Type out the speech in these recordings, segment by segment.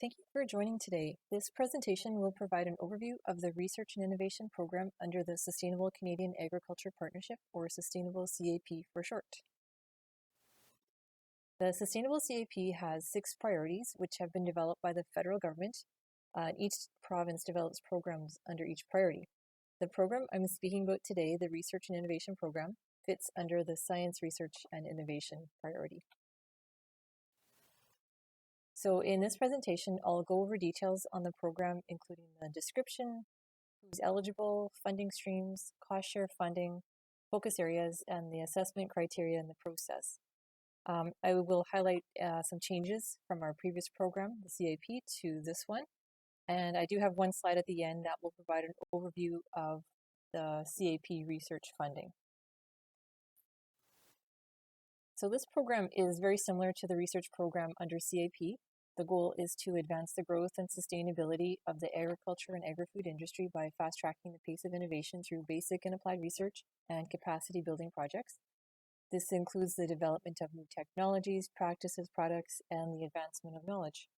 Thank you for joining today. This presentation will provide an overview of the Research and Innovation Program under the Sustainable Canadian Agriculture Partnership, or Sustainable CAP for short. The Sustainable CAP has 6 priorities which have been developed by the federal government. Each province develops programs under each priority. The program I'm speaking about today, the Research and Innovation Program, fits under the Science, Research and Innovation priority. So in this presentation, I'll go over details on the program, including the description, who's eligible, funding streams, cost share funding, focus areas, and the assessment criteria and the process. I will highlight some changes from our previous program, the CAP, to this one. And I do have one slide at the end that will provide an overview of the CAP research funding. So this program is very similar to the research program under CAP. The goal is to advance the growth and sustainability of the agriculture and agri-food industry by fast-tracking the pace of innovation through basic and applied research and capacity building projects. This includes the development of new technologies, practices, products, and the advancement of knowledge.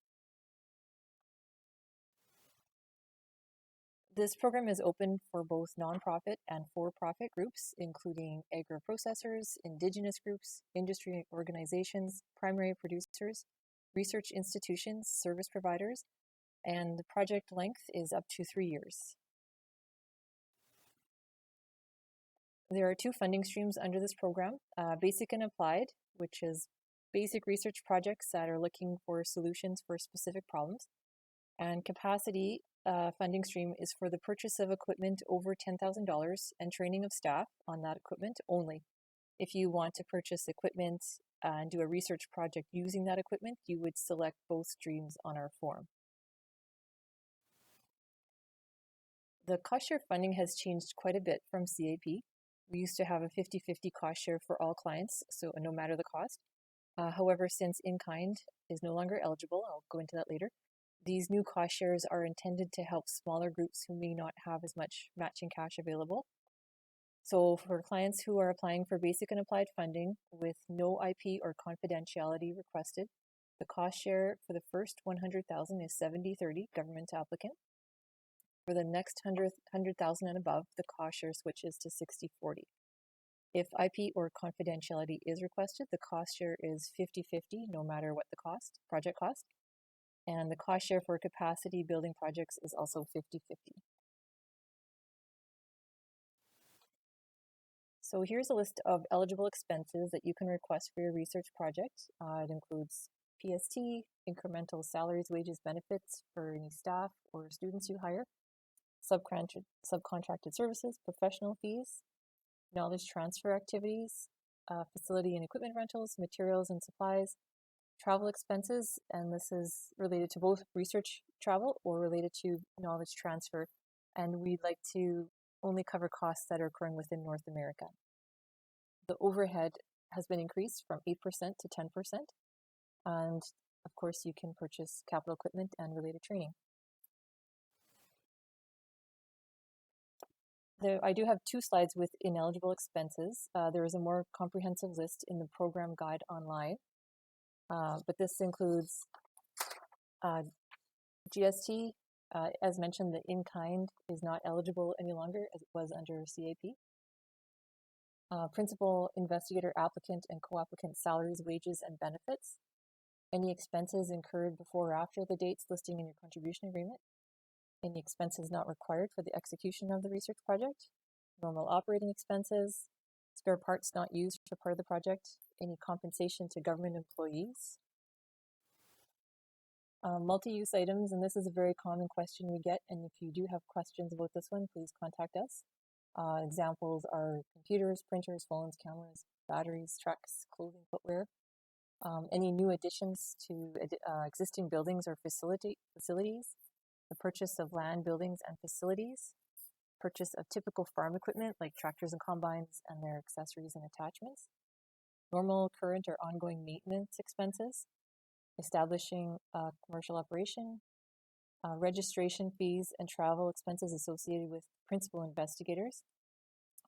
This program is open for both nonprofit and for-profit groups, including agro-processors, indigenous groups, industry organizations, primary producers, research institutions, service providers, and the project length is up to 3 years. There are 2 funding streams under this program, basic and applied, which is basic research projects that are looking for solutions for specific problems, and capacity funding stream is for the purchase of equipment over $10,000 and training of staff on that equipment only. If you want to purchase equipment and do a research project using that equipment, you would select both streams on our form. The cost share funding has changed quite a bit from CAP. We used to have a 50-50 cost share for all clients, so no matter the cost. However, since in-kind is no longer eligible, I'll go into that later, these new cost shares are intended to help smaller groups who may not have as much matching cash available. So for clients who are applying for basic and applied funding with no IP or confidentiality requested, the cost share for the first $100,000 is 70-30 government applicant. For the next $100,000 and above, the cost share switches to 60-40. If IP or confidentiality is requested, the cost share is 50-50 no matter what the project cost. And the cost share for capacity building projects is also 50-50. So here's a list of eligible expenses that you can request for your research project. It includes PST, incremental salaries, wages, benefits for any staff or students you hire, subcontracted services, professional fees, knowledge transfer activities, facility and equipment rentals, materials and supplies, travel expenses, and this is related to both research travel or related to knowledge transfer. And we'd like to only cover costs that are occurring within North America. The overhead has been increased from 8% to 10%. And of course, you can purchase capital equipment and related training. I do have 2 slides with ineligible expenses. There is a more comprehensive list in the program guide online. But this includes GST. As mentioned, the in-kind is not eligible any longer as it was under CAP. Principal, investigator, applicant, and co-applicant salaries, wages, and benefits. Any expenses incurred before or after the dates listing in your contribution agreement. Any expenses not required for the execution of the research project. Normal operating expenses. Spare parts not used for part of the project. Any compensation to government employees. Multi-use items, and this is a very common question we get, and if you do have questions about this one, please contact us. Examples are computers, printers, phones, cameras, batteries, trucks, clothing, footwear. Any new additions to existing buildings or facilities. The purchase of land, buildings, and facilities. Purchase of typical farm equipment like tractors and combines and their accessories and attachments. Normal, current, or ongoing maintenance expenses. Establishing a commercial operation. Registration fees and travel expenses associated with principal investigators,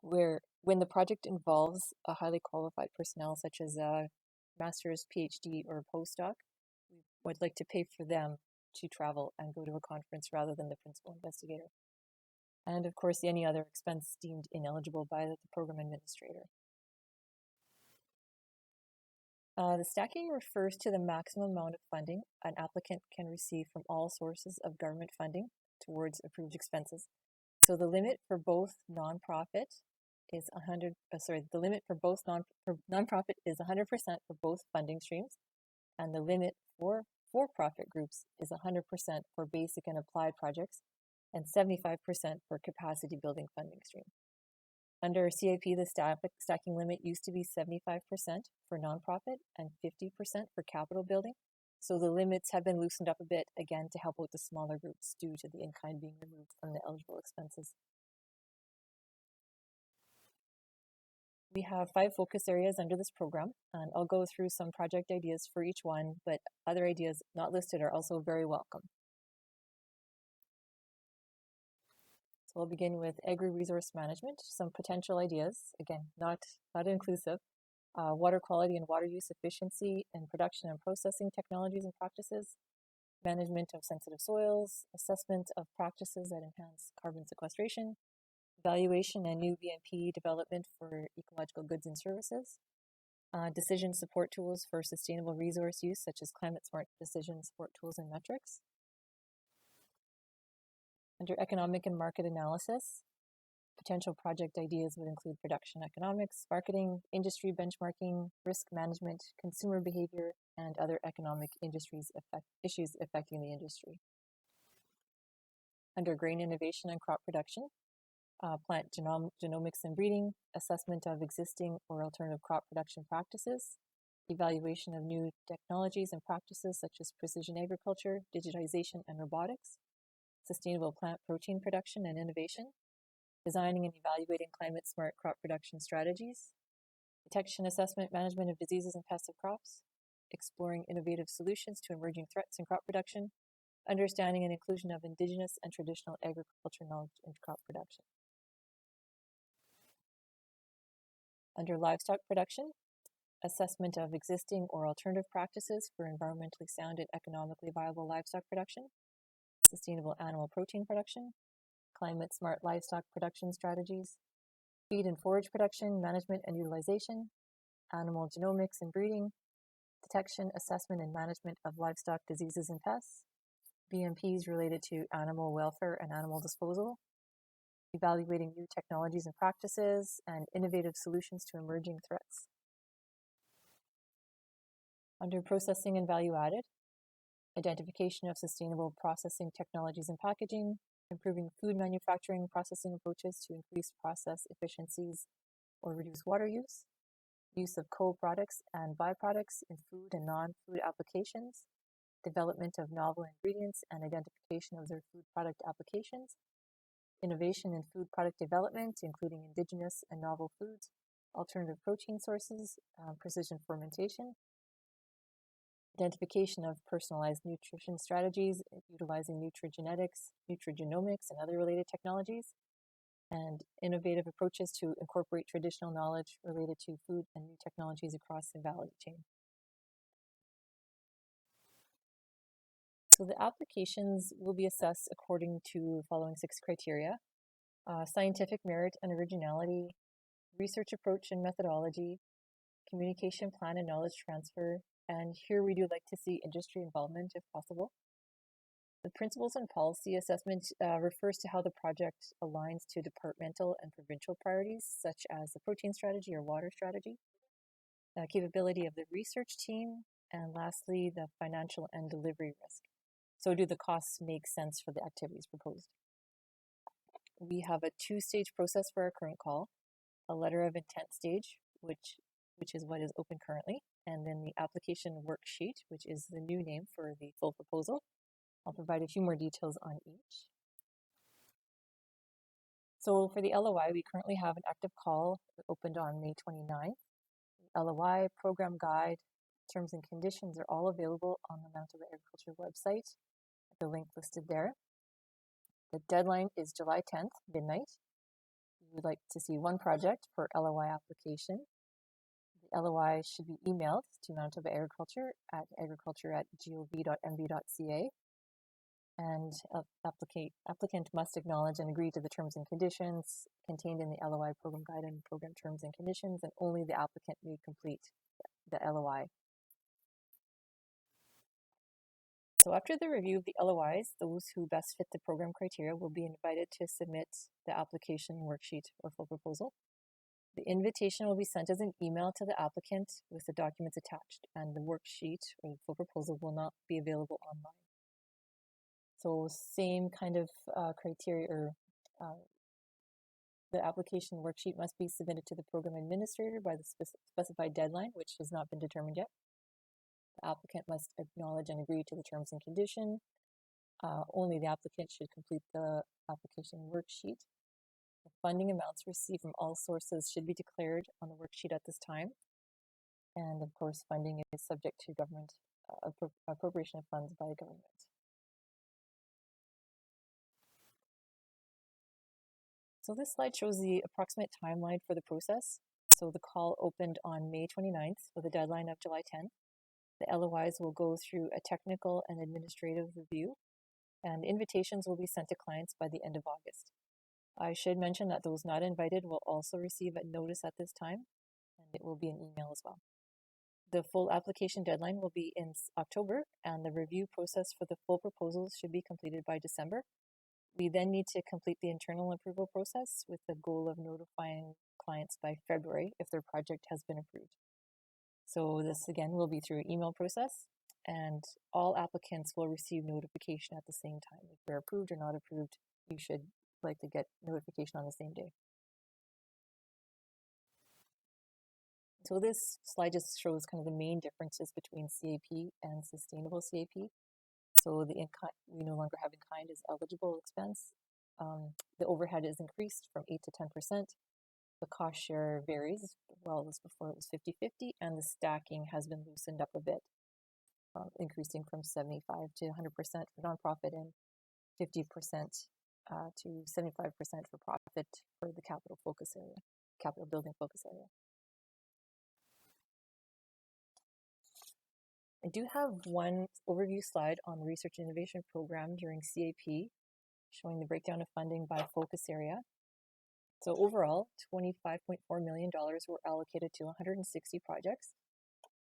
where when the project involves a highly qualified personnel such as a master's, PhD, or postdoc, we would like to pay for them to travel and go to a conference rather than the principal investigator. And of course, any other expense deemed ineligible by the program administrator. The stacking refers to the maximum amount of funding an applicant can receive from all sources of government funding towards approved expenses. So the limit for both nonprofit is the limit for both nonprofit is 100% for both funding streams, and the limit for for-profit groups is 100% for basic and applied projects, and 75% for capacity building funding stream. Under CAP, the stacking limit used to be 75% for nonprofit and 50% for capital building. So the limits have been loosened up a bit, again, to help out the smaller groups due to the in-kind being removed from the eligible expenses. We have 5 focus areas under this program, and I'll go through some project ideas for each one, but other ideas not listed are also very welcome. So we'll begin with Agri-Resource Management, some potential ideas, again, not inclusive. Water quality and water use efficiency in production and processing technologies and practices, management of sensitive soils, assessment of practices that enhance carbon sequestration, evaluation and new BMP development for ecological goods and services, decision support tools for sustainable resource use, such as climate-smart decision support tools and metrics. Under economic and market analysis, potential project ideas would include production economics, marketing, industry benchmarking, risk management, consumer behavior, and other economic issues affecting the industry. Under grain innovation and crop production, plant genomics and breeding, assessment of existing or alternative crop production practices, evaluation of new technologies and practices such as precision agriculture, digitization, and robotics, sustainable plant protein production and innovation, designing and evaluating climate-smart crop production strategies, detection, assessment, management of diseases and pests of crops, exploring innovative solutions to emerging threats in crop production, understanding and inclusion of Indigenous and traditional agriculture knowledge in crop production. Under livestock production, assessment of existing or alternative practices for environmentally sound and economically viable livestock production, sustainable animal protein production, climate-smart livestock production strategies, feed and forage production, management and utilization, animal genomics and breeding, detection, assessment, and management of livestock diseases and pests, BMPs related to animal welfare and animal disposal, evaluating new technologies and practices, and innovative solutions to emerging threats. Under processing and value added, identification of sustainable processing technologies and packaging, improving food manufacturing processing approaches to increase process efficiencies or reduce water use, use of co-products and byproducts in food and non-food applications, development of novel ingredients and identification of their food product applications, innovation in food product development, including indigenous and novel foods, alternative protein sources, precision fermentation, identification of personalized nutrition strategies, utilizing nutrigenetics, nutrigenomics, and other related technologies, and innovative approaches to incorporate traditional knowledge related to food and new technologies across the value chain. So the applications will be assessed according to the following 6 criteria: scientific merit and originality, research approach and methodology, communication plan and knowledge transfer, and here we do like to see industry involvement if possible. The principles and policy assessment refers to how the project aligns to departmental and provincial priorities, such as the protein strategy or water strategy, capability of the research team, and lastly, the financial and delivery risk. So do the costs make sense for the activities proposed? We have a 2-stage process for our current call, a letter of intent stage, which is what is open currently, and then the application worksheet, which is the new name for the full proposal. I'll provide a few more details on each. So for the LOI, we currently have an active call that opened on May 29th. The LOI, program guide, terms and conditions are all available on the Manitoba Agriculture website, the link listed there. The deadline is July 10th, midnight. We would like to see 1 project per LOI application. The LOI should be emailed to Manitoba Agriculture at agriculture@gov.mb.ca. and applicant must acknowledge and agree to the terms and conditions contained in the LOI program guide and program terms and conditions, and only the applicant may complete the LOI. So after the review of the LOIs, those who best fit the program criteria will be invited to submit the application worksheet or full proposal. The invitation will be sent as an email to the applicant with the documents attached, and the worksheet or the full proposal will not be available online. So same kind of criteria, or the application worksheet must be submitted to the program administrator by the specified deadline, which has not been determined yet. The applicant must acknowledge and agree to the terms and condition. Only the applicant should complete the application worksheet. The funding amounts received from all sources should be declared on the worksheet at this time. And of course, funding is subject to government appropriation of funds by the government. So this slide shows the approximate timeline for the process. So the call opened on May 29th with a deadline of July 10th. The LOIs will go through a technical and administrative review, and invitations will be sent to clients by the end of August. I should mention that those not invited will also receive a notice at this time, and it will be an email as well. The full application deadline will be in October, and the review process for the full proposals should be completed by December. We then need to complete the internal approval process with the goal of notifying clients by February if their project has been approved. So this again will be through an email process, and all applicants will receive notification at the same time. If they're approved or not approved, you should likely get notification on the same day. So this slide just shows kind of the main differences between CAP and sustainable CAP. So the we no longer have in-kind as eligible expense. The overhead is increased from 8 to 10%. The cost share varies. Well, it was before it was 50-50, and the stacking has been loosened up a bit, increasing from 75 to 100% for nonprofit and 50% to 75% for profit for the capital focus area, capital building focus area. I do have one overview slide on the Research and Innovation Program during CAP, showing the breakdown of funding by focus area. So overall, $25.4 million were allocated to 160 projects,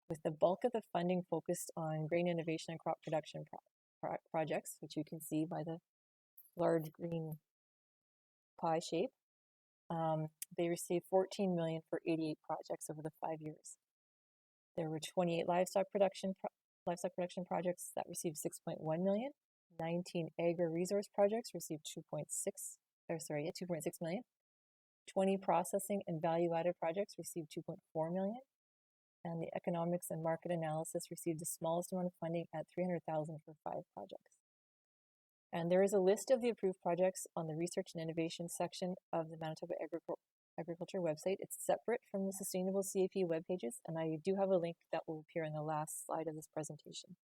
with the bulk of the funding focused on grain innovation and crop production projects, which you can see by the large green pie shape. They received $14 million for 88 projects over the 5 years. There were 28 livestock production projects that received $6.1 million. 19 agri-resource projects received $2.6 million. 20 processing and value-added projects received $2.4 million. And the economics and market analysis received the smallest amount of funding at $300,000 for 5 projects. And there is a list of the approved projects on the Research and Innovation section of the Manitoba Agriculture website. It's separate from the Sustainable CAP web pages, and I do have a link that will appear in the last slide of this presentation.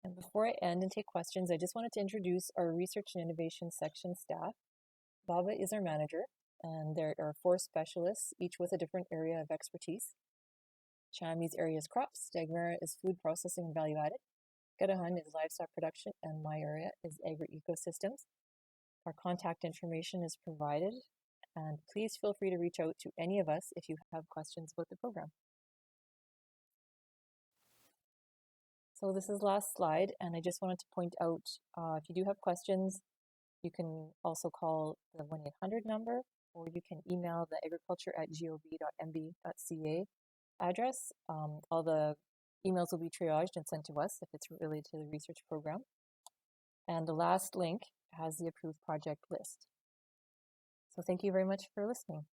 And before I end and take questions, I just wanted to introduce our Research and Innovation section staff. Baba is our manager, and there are 4 specialists, each with a different area of expertise. Chami's area is crops, Dagmara is food processing and value-added, Gadahan is livestock production, and my area is agri-ecosystems. Our contact information is provided, and please feel free to reach out to any of us if you have questions about the program. So this is the last slide, and I just wanted to point out, if you do have questions, you can also call the 1-800 number, or you can email the agriculture@gov.mb.ca address. All the emails will be triaged and sent to us if it's related to the research program. And the last link has the approved project list. So thank you very much for listening.